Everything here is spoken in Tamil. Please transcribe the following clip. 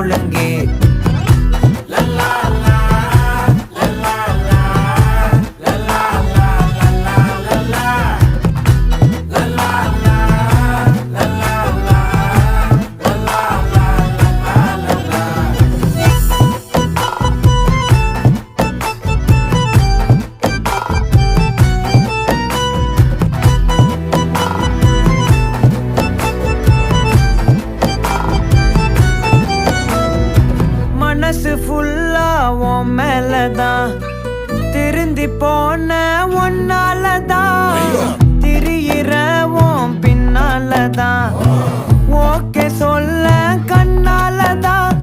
ஒழுங்கே மனசு ஃபுல்லா உன் மேலதான் திருந்தி போன ஒன்னாலதான் திரியிற உன் பின்னாலதான் ஓகே சொல்ல